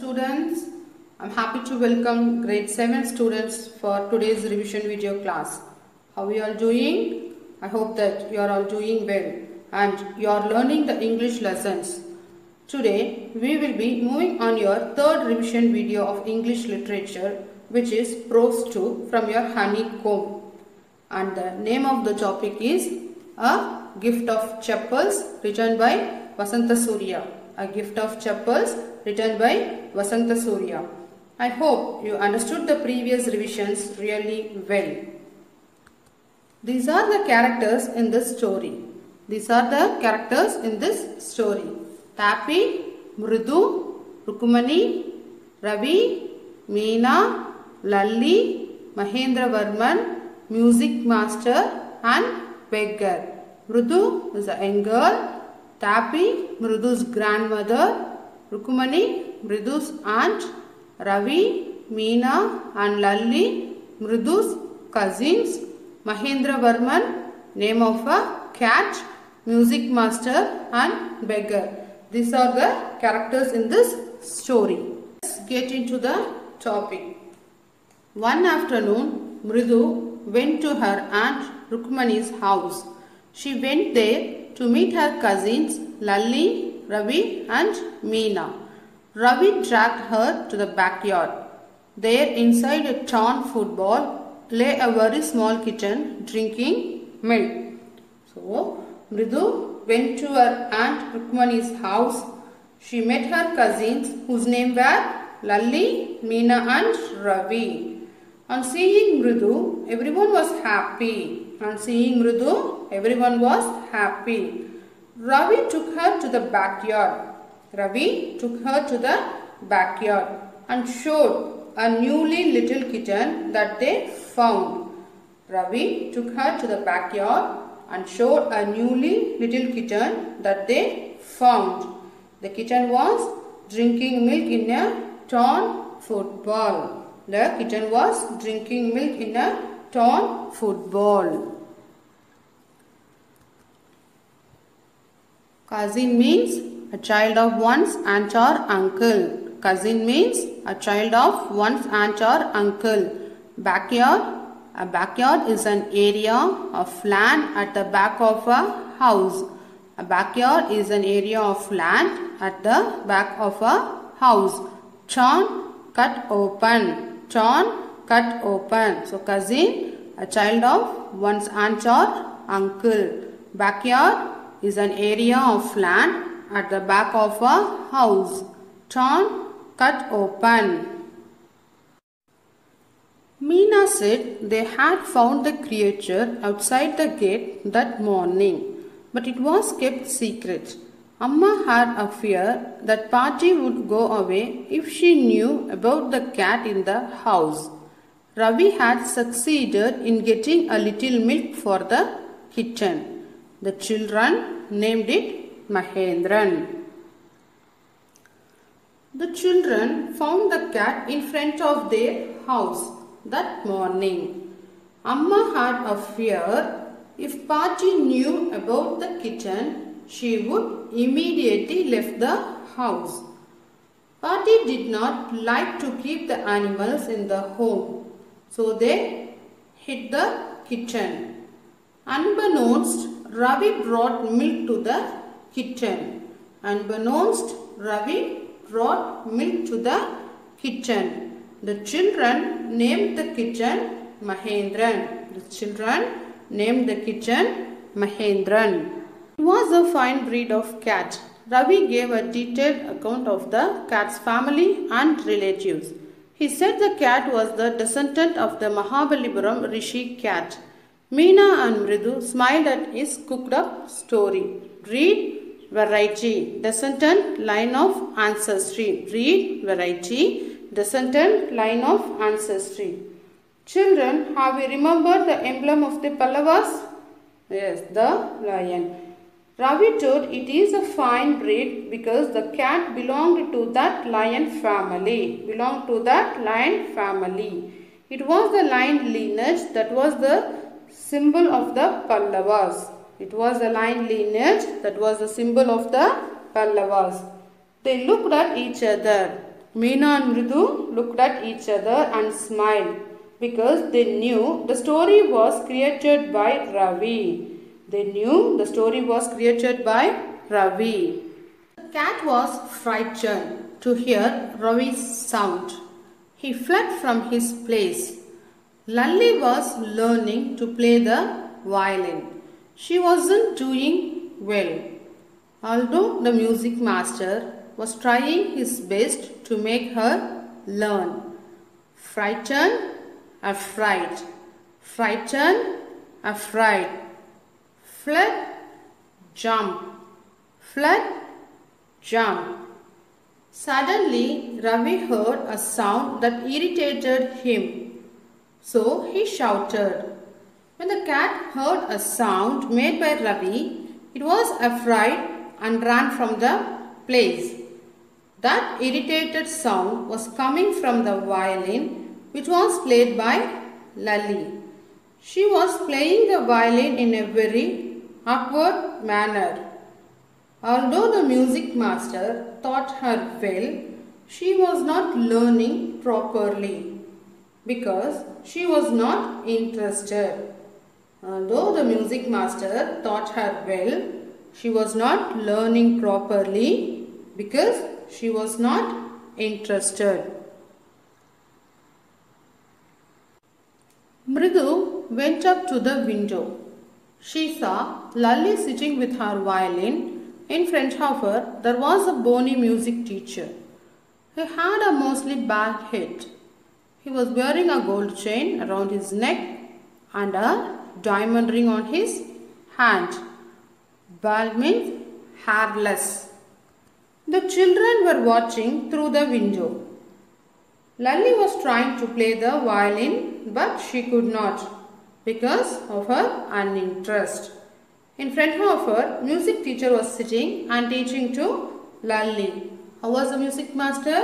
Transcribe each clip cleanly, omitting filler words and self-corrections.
Students, I'm happy to welcome grade 7 students for today's revision video class. How are you all doing? I hope that you are all doing well and you are learning the English lessons. Today we will be moving on your third revision video of English literature, which is Prose 2 from your Honeycomb. And the name of the topic is A Gift of Chapels, written by Vasanta Surya. A Gift of Chapels, written by Vasanta Surya. I hope you understood the previous revisions really well. These are the characters in this story. Tappy, Mridu, Rukumani, Ravi, Meena, Lalli, Mahendravarman, Music Master and Beggar. Mridu is a young girl. Tappy, Mridu's grandmother. Rukumani, Mridu's aunt. Ravi, Meena and Lalli, Mridu's cousins. Mahendravarman, name of a cat. Music Master and Beggar. These are the characters in this story. Let's get into the topic. One afternoon, Mridu went to her aunt Rukmani's house. She went there to meet her cousins Lalli, Ravi and Meena. Ravi dragged her to the backyard. There, inside a torn football, lay a very small kitten drinking milk. So, Mridu went to her aunt Rukmani's house. She met her cousins whose names were Lalli, Meena and Ravi. On seeing Mridu, everyone was happy. Ravi took her to the backyard and showed a newly little kitten that they found. The kitten was drinking milk in a torn football. Cousin means a child of one's aunt or uncle. Backyard. A backyard is an area of land at the back of a house. Torn, cut open. So cousin, a child of one's aunt or uncle. Backyard is an area of land at the back of a house. Torn, cut open. Meena said they had found the creature outside the gate that morning, but it was kept secret. Amma had a fear that Party would go away if she knew about the cat in the house. Ravi had succeeded in getting a little milk for the kitten. The children named it Mahendran. The children found the cat in front of their house that morning. Amma had a fear if Party knew about the kitten, she would immediately leave the house. Party did not like to keep the animals in the home, so they hid the kitten. Unbeknownst, Ravi brought milk to the kitten. The children named the kitten Mahendran. It was a fine breed of cat. Ravi gave a detailed account of the cat's family and relatives. He said the cat was the descendant of the Mahabalipuram Rishi cat. Meena and Mridu smiled at his cooked up story. Breed, variety, descendant, line of ancestry. Children, have you remembered the emblem of the Pallavas? Yes, the lion. Ravi told it is a fine breed because the cat belonged to that lion family. It was the lion lineage that was the symbol of the Pallavas. They looked at each other. Meena and Mridu looked at each other and smiled because they knew the story was created by Ravi. They knew the story was created by Ravi. The cat was frightened to hear Ravi's sound. He fled from his place. Lalli was learning to play the violin. She wasn't doing well. Although the music master was trying his best to make her learn. Frightened, afraid. Frightened, afraid. Fled, jump. Fled, jump. Suddenly, Ravi heard a sound that irritated him. So he shouted. When the cat heard a sound made by Ravi, it was afraid and ran from the place. That irritated sound was coming from the violin which was played by Lalli. She was playing the violin in a very awkward manner. Although the music master taught her well, she was not learning properly because she was not interested. Although the music master taught her well, she was not learning properly because she was not interested. Mridu went up to the window. She saw Lalli sitting with her violin. In front of her, there was a bony music teacher. He had a mostly bald head. He was wearing a gold chain around his neck and a diamond ring on his hand. Bald means hairless. The children were watching through the window. Lalli was trying to play the violin, but she could not because of her uninterest. In front of her, music teacher was sitting and teaching to Lalli. How was the music master?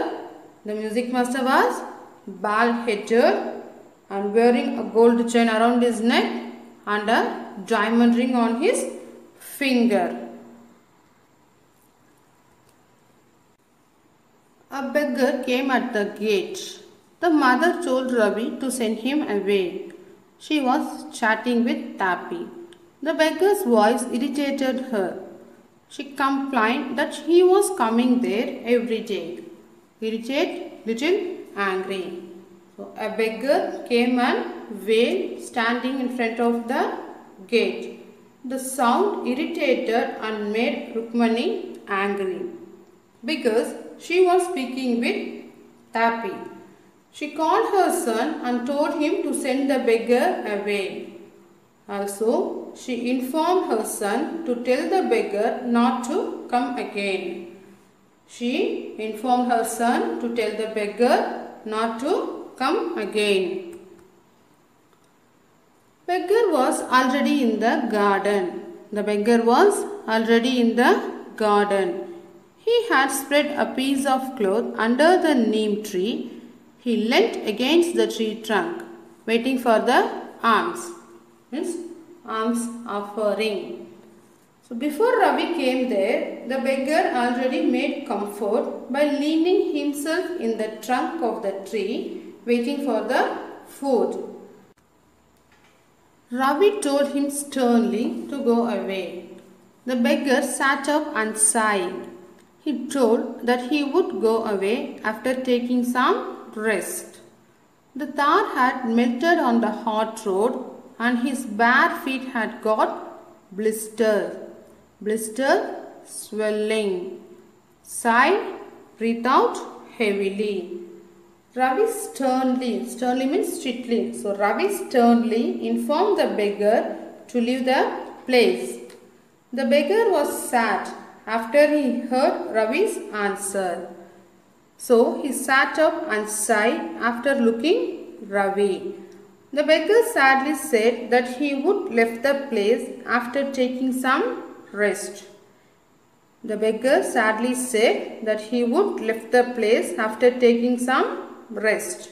The music master was bald-headed and wearing a gold chain around his neck and a diamond ring on his finger. A beggar came at the gate. The mother told Ravi to send him away. She was chatting with Tapi. The beggar's voice irritated her. She complained that he was coming there every day. Irritated, little angry. So a beggar came and wailed standing in front of the gate. The sound irritated and made Rukmani angry because she was speaking with Tapi. She called her son and told him to send the beggar away. Also, she informed her son to tell the beggar not to come again. She informed her son to tell the beggar not to come again. Beggar was already in the garden. The beggar was already in the garden. He had spread a piece of cloth under the neem tree. He leant against the tree trunk, waiting for the alms. Means alms offering. So before Ravi came there, the beggar already made comfort by leaning himself in the trunk of the tree, waiting for the food. Ravi told him sternly to go away. The beggar sat up and sighed. He told that he would go away after taking some rest. The tar had melted on the hot road and his bare feet had got blisters. Blister, swelling. Sigh, breathe out heavily. Ravi sternly means strictly. So Ravi sternly informed the beggar to leave the place. The beggar was sad after he heard Ravi's answer. So he sat up and sighed after looking Ravi. The beggar sadly said that he would left the place after taking some rest. The beggar sadly said that he would left the place after taking some rest.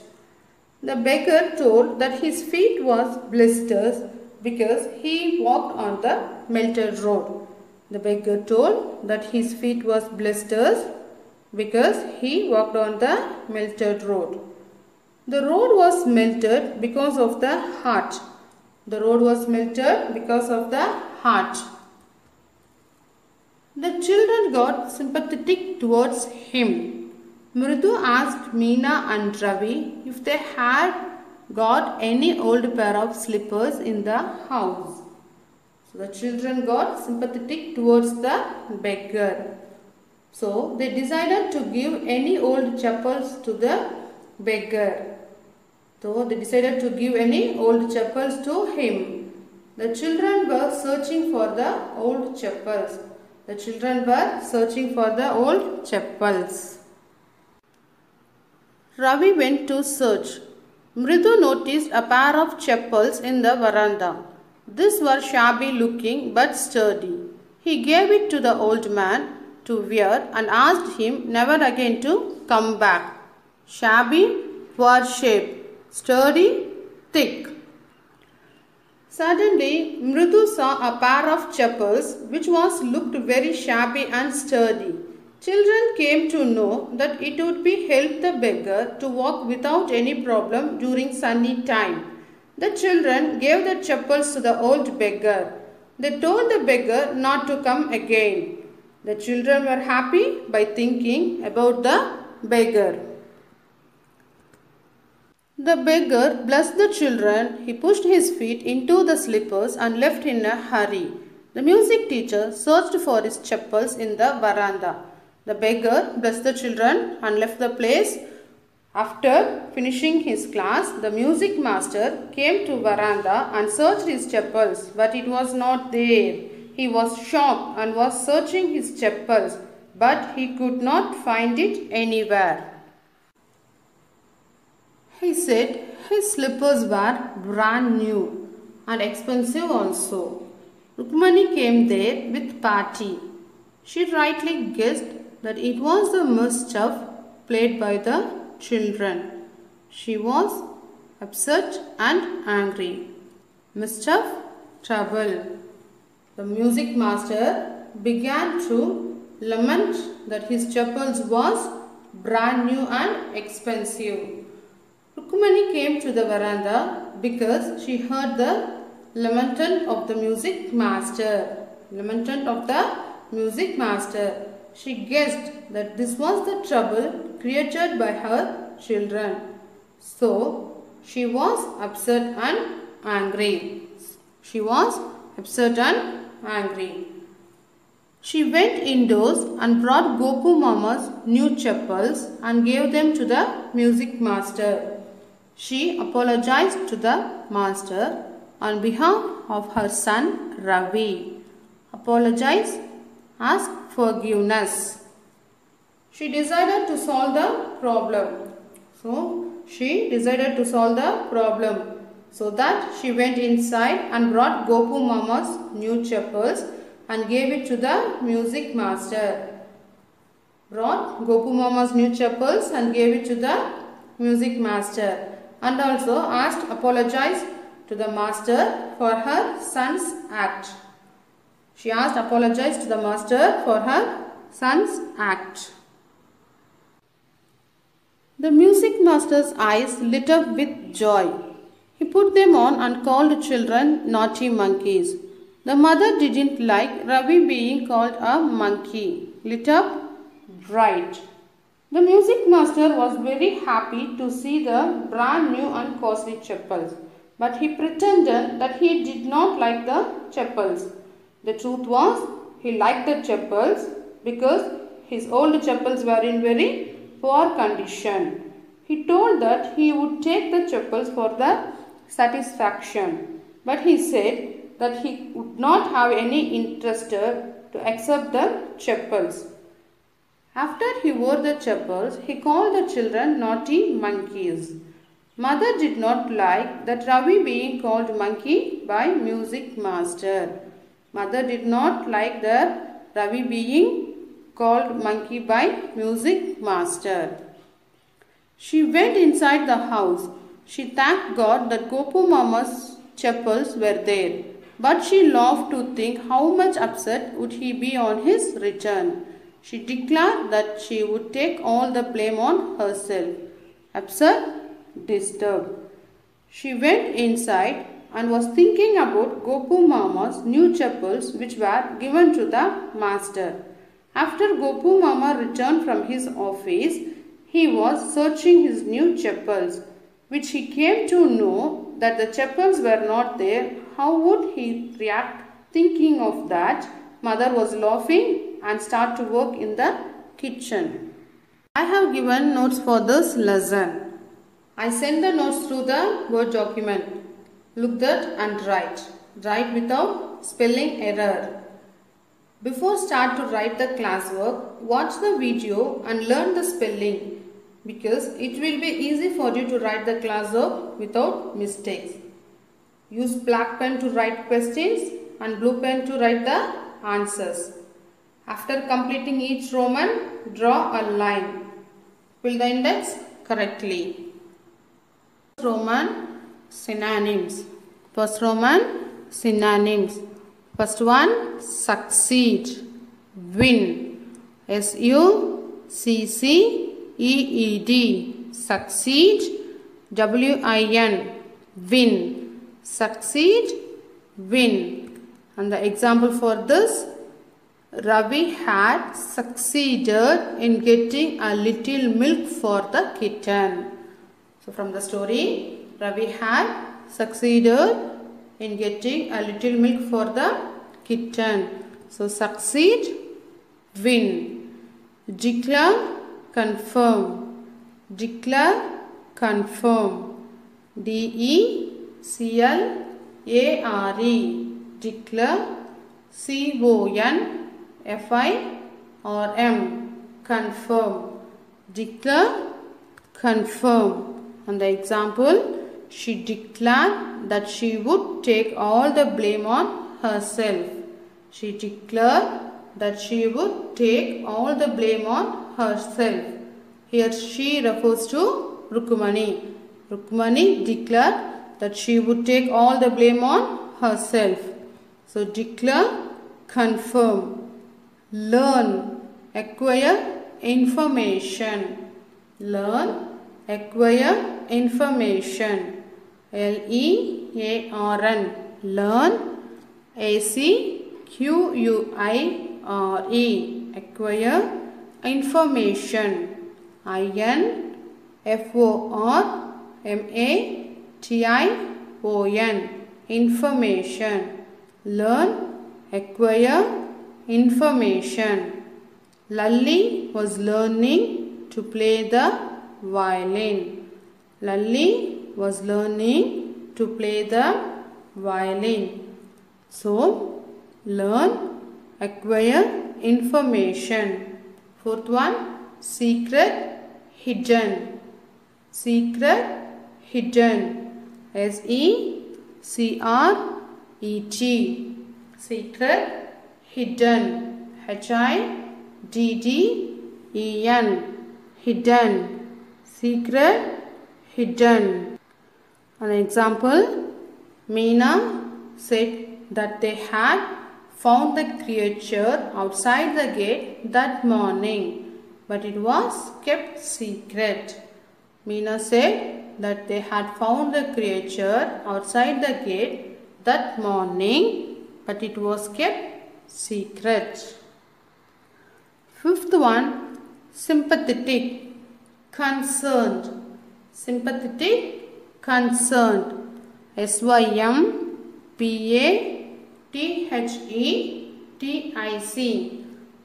The beggar told that his feet was blisters because he walked on the melted road. The beggar told that his feet was blisters because he walked on the melted road. The road was melted because of the heart. The road was melted because of the heart. The children got sympathetic towards him. Mridu asked Meena and Ravi if they had got any old pair of slippers in the house. So the children got sympathetic towards the beggar. So they decided to give any old chappals to the beggar. So they decided to give any old chappals to him. The children were searching for the old chappals. The children were searching for the old chappals. Ravi went to search. Mridu noticed a pair of chappals in the veranda. These were shabby looking but sturdy. He gave it to the old man to wear and asked him never again to come back. Shabby, poor shape, sturdy, thick. Suddenly, Mridu saw a pair of chappals which looked very shabby and sturdy. Children came to know that it would be help the beggar to walk without any problem during sunny time. The children gave the chappals to the old beggar. They told the beggar not to come again. The children were happy by thinking about the beggar. The beggar blessed the children. He pushed his feet into the slippers and left in a hurry. The music teacher searched for his chappals in the veranda. The beggar blessed the children and left the place. After finishing his class, the music master came to veranda and searched his chappals, but it was not there. He was shocked and was searching his chappals, but he could not find it anywhere. He said his slippers were brand new and expensive also. Rukmani came there with Patti. She rightly guessed that it was the mischief played by the children. She was upset and angry. Mischief, trouble. The music master began to lament that his chappals was brand new and expensive. Rukmani came to the veranda because she heard the lament of the music master. Lament of the music master. She guessed that this was the trouble created by her children. So, she was upset and angry. She was upset and angry. She went indoors and brought Gopu Mama's new chappals and gave them to the music master. She apologized to the master on behalf of her son Ravi. Apologize, ask forgiveness. She decided to solve the problem. She decided to solve the problem. So that she went inside and brought Gopu Mama's new chappals and gave it to the music master. Brought Gopu Mama's new chappals and gave it to the music master. And also apologized to the master for her son's act. She apologized to the master for her son's act. The music master's eyes lit up with joy. He put them on and called the children naughty monkeys. The mother didn't like Ravi being called a monkey. Lit up bright. The music master was very happy to see the brand new and costly chappals, but he pretended that he did not like the chappals. The truth was, he liked the chappals because his old chappals were in very poor condition. He told that he would take the chappals for the satisfaction, but he said that he would not have any interest to accept the chappals. After he wore the chappals, he called the children naughty monkeys. Mother did not like that Ravi being called monkey by music master. Mother did not like the Ravi being called monkey by music master. She went inside the house. She thanked God that Gopu Mama's chappals were there. But she laughed to think how much upset would he be on his return. She declared that she would take all the blame on herself. Upset, disturbed. She went inside and was thinking about Gopu Mama's new chappals which were given to the master. After Gopu Mama returned from his office, he was searching his new chappals, which he came to know that the chappals were not there. How would he react? Thinking of that, mother was laughing and started to work in the kitchen. I have given notes for this lesson. I send the notes through the Word document. Look that and write. Write without spelling error. Before start to write the classwork, watch the video and learn the spelling because it will be easy for you to write the classwork without mistakes. Use black pen to write questions and blue pen to write the answers. After completing each Roman, draw a line. Fill the index correctly. Roman synonyms. First Roman synonyms. First one, succeed, win. S-U-C-C-E-E-D. Succeed. W-I-N. Win. Succeed, win. And the example for this, Ravi had succeeded in getting a little milk for the kitten. So from the story, Ravi had succeeded in getting a little milk for the kitten. So succeed, win. Declare, confirm. Declare, confirm. D-E-C-L-A-R-E. Declare. C-O-N-F-I-R-M. Confirm. Declare, confirm. And the example, she declared that she would take all the blame on herself. She declared that she would take all the blame on herself. Here she refers to Rukmani. Rukmani declared that she would take all the blame on herself. So declare, confirm. Learn, acquire information. Learn, acquire information. L-E-A-R-N. Learn. A-C-Q-U-I-R-E. Acquire information. I-N-F-O-R-M-A-T-I-O-N. Information. Learn, acquire information. Lalli was learning to play the violin. Lalli was learning to play the violin. So, learn, acquire information. Fourth one, secret, hidden. Secret, hidden. S-E-C-R-E-T. Secret, hidden. H-I-D-D-E-N. Hidden. Secret, hidden. An example, Meena said that they had found the creature outside the gate that morning, but it was kept secret. Meena said that they had found the creature outside the gate that morning, but it was kept secret. Fifth one, sympathetic, concerned. Sympathetic, concerned. S-Y-M-P-A-T-H-E-T-I-C.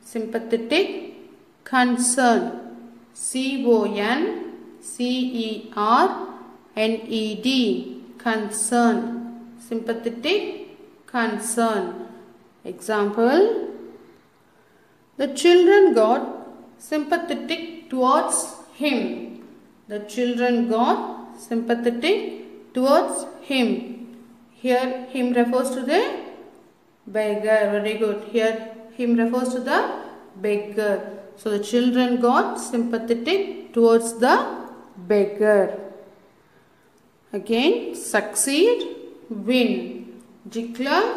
Sympathetic, concerned. C-O-N-C-E-R-N-E-D. Concerned. Sympathetic, concerned. Example, the children got sympathetic towards him. The children got sympathetic towards him. Here him refers to the beggar. Very good. Here him refers to the beggar. So the children got sympathetic towards the beggar. Again, succeed, win. Declare,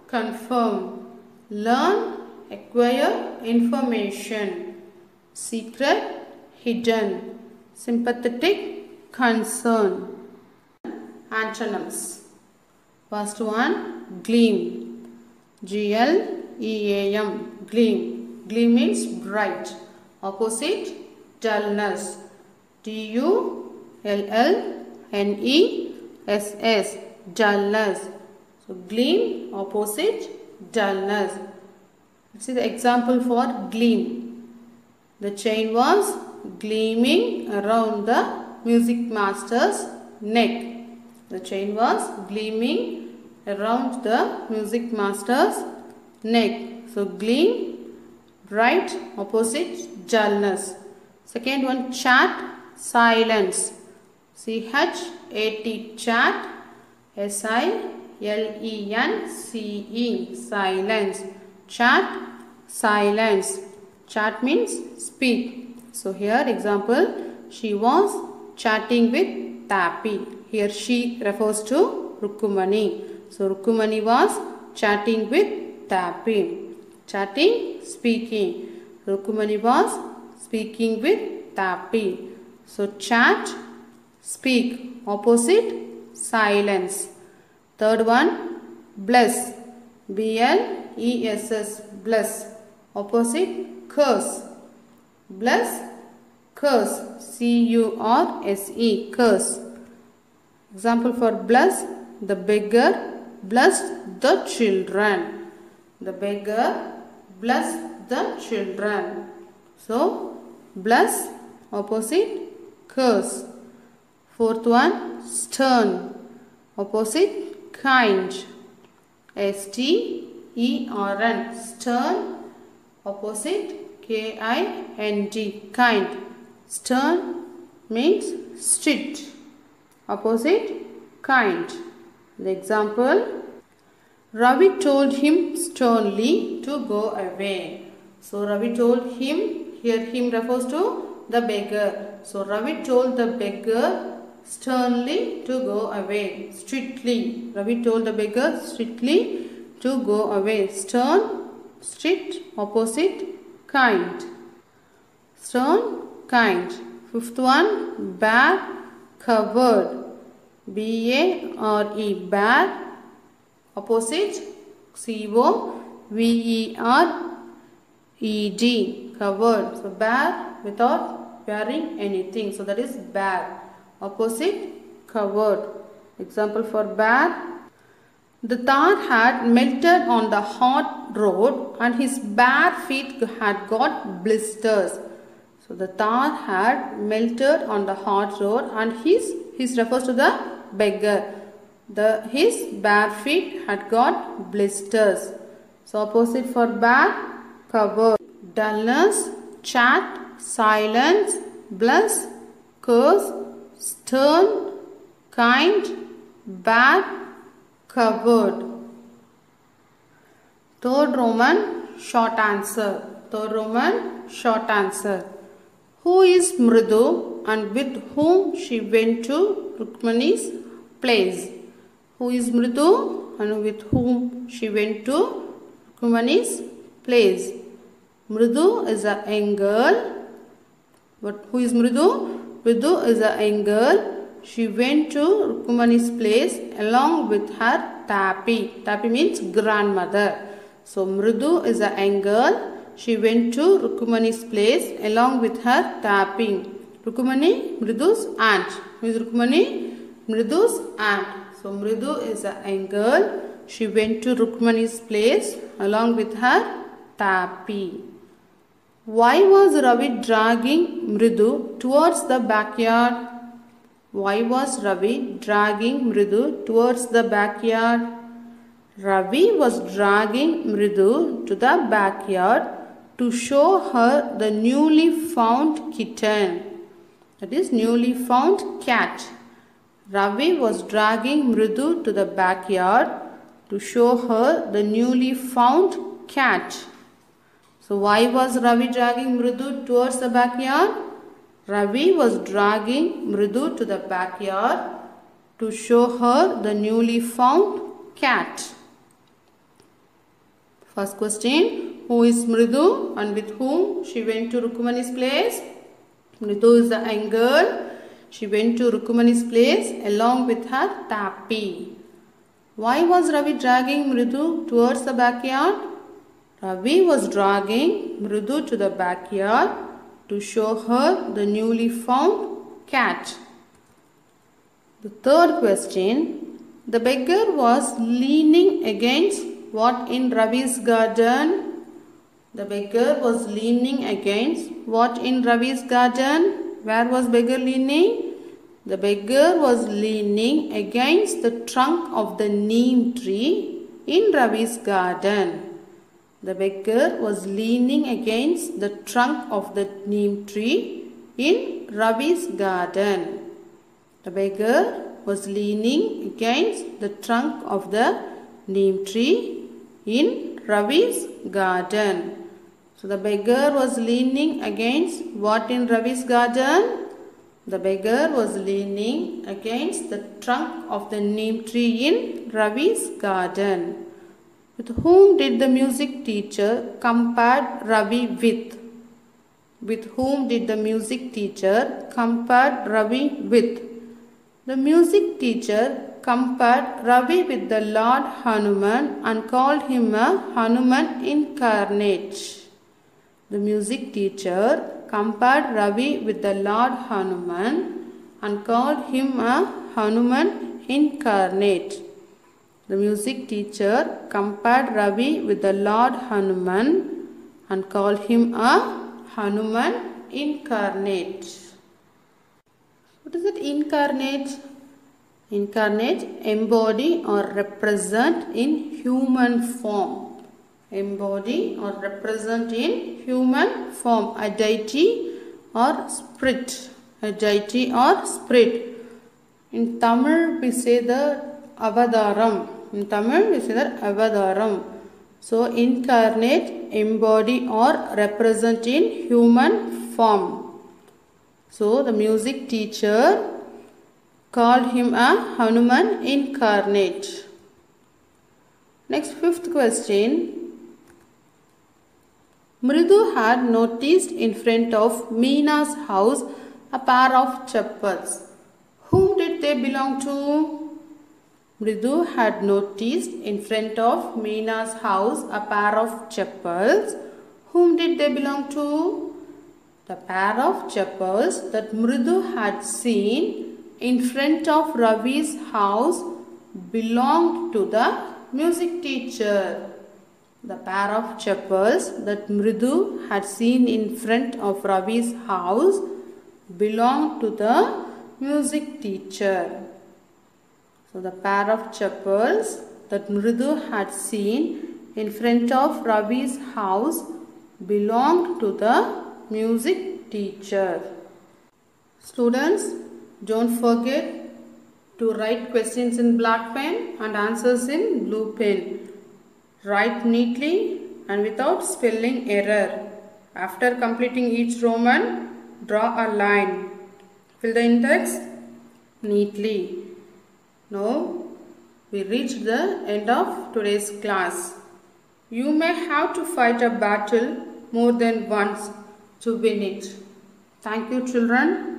confirm. Learn, acquire information. Secret, hidden. Sympathetic, concern. Antonyms. First one, gleam. G-L-E-A-M, gleam. Gleam means bright. Opposite, dullness. D-U-L-L-N-E-S-S, dullness. So gleam, opposite, dullness. Let's see the example for gleam. The chain was gleaming around the music master's neck. The chain was gleaming around the music master's neck. So gleam, bright, opposite, dullness. Second one, chat, silence. C-H-A-T, chat. S-I-L-E-N-C-E, silence. Chat, silence. Chat means speak. So here example, she was chatting with Tapi. Here she refers to Rukkumani. So Rukkumani was chatting with Tapi. Chatting, speaking. Rukkumani was speaking with Tapi. So chat, speak. Opposite, silence. Third one, bless. B-L-E-S-S, bless. Opposite, curse. Bless, curse. C-U-R-S-E, curse. Example for bless, the beggar blessed the children. The beggar blessed the children. So, bless, opposite, curse. Fourth one, stern. Opposite, kind. S-T-E-R-N, stern. Opposite, K-I-N-D, kind. Stern means strict. Opposite, kind. The example, Ravi told him sternly to go away. So Ravi told him, here him refers to the beggar. So Ravi told the beggar sternly to go away, strictly. Ravi told the beggar strictly to go away. Stern, strict, opposite, kind. Stern, kind. Fifth one, bare, covered. B-A-R-E, bare. Opposite, C-O-V-E-R-E-D, covered. So bare, without wearing anything. So that is bare. Opposite, covered. Example for bare. The tar had melted on the hot road and his bare feet had got blisters. So the tar had melted on the hot road and his refers to the beggar. His bare feet had got blisters. So opposite for bare, covered. Dullness, chat, silence, bless, curse, stern, kind, bare, covered. Third Roman, short answer. Third Roman, short answer. Who is Mridu and with whom she went to Rukmani's place? Who is Mridu and with whom she went to Rukmani's place? Mridu is a young girl. But who is Mridu? Mridu is a young girl. She went to Rukmani's place along with her Tapi. Tapi means grandmother. So Mridu is a young girl. She went to Rukmani's place along with her Tapi. Rukmani, Mridu's aunt. Who is Rukmani? Mridu's aunt. So Mridu is a young girl. She went to Rukmani's place along with her Tapi. Why was Ravi dragging Mridu towards the backyard? Why was Ravi dragging Mridu towards the backyard? Ravi was dragging Mridu to the backyard to show her the newly found kitten. That is newly found cat. Ravi was dragging Mridu to the backyard to show her the newly found cat. So why was Ravi dragging Mridu towards the backyard? Ravi was dragging Mridu to the backyard to show her the newly found cat. First question, who is Mridu and with whom she went to Rukmani's place? Mridu is the young girl. She went to Rukmani's place along with her Tapi. Why was Ravi dragging Mridu towards the backyard? Ravi was dragging Mridu to the backyard to show her the newly found cat. The third question. The beggar was leaning against what in Ravi's garden? The beggar was leaning against what in Ravi's garden? Where was beggar leaning? The beggar was leaning against the trunk of the neem tree in Ravi's garden. The beggar was leaning against the trunk of the neem tree in Ravi's garden. The beggar was leaning against the trunk of the neem tree in Ravi's garden. So the beggar was leaning against what in Ravi's garden? The beggar was leaning against the trunk of the neem tree in Ravi's garden. With whom did the music teacher compare Ravi with? With whom did the music teacher compare Ravi with? The music teacher compared Ravi with the Lord Hanuman and called him a Hanuman incarnate. The music teacher compared Ravi with the Lord Hanuman and called him a Hanuman incarnate. The music teacher compared Ravi with the Lord Hanuman and called him a Hanuman incarnate. What is it, incarnate? Incarnate, embody or represent in human form. Embody or represent in human form. A deity or spirit. A deity or spirit. In Tamil we say the avadaram. In Tamil we say the avadaram. So incarnate, embody or represent in human form. So the music teacher called him a Hanuman incarnate. Next, fifth question. Mridu had noticed in front of Meena's house a pair of chappals. Whom did they belong to? Mridu had noticed in front of Meena's house a pair of chappals. Whom did they belong to? The pair of chappals that Mridu had seen in front of Ravi's house belonged to the music teacher. The pair of chappals that Mridu had seen in front of Ravi's house belonged to the music teacher. So the pair of chappals that Mridu had seen in front of Ravi's house belonged to the music teacher. Students, don't forget to write questions in black pen and answers in blue pen. Write neatly and without spelling error. After completing each Roman, draw a line. Fill the in-text neatly. Now, we reached the end of today's class. You may have to fight a battle more than once to win it. Thank you, children.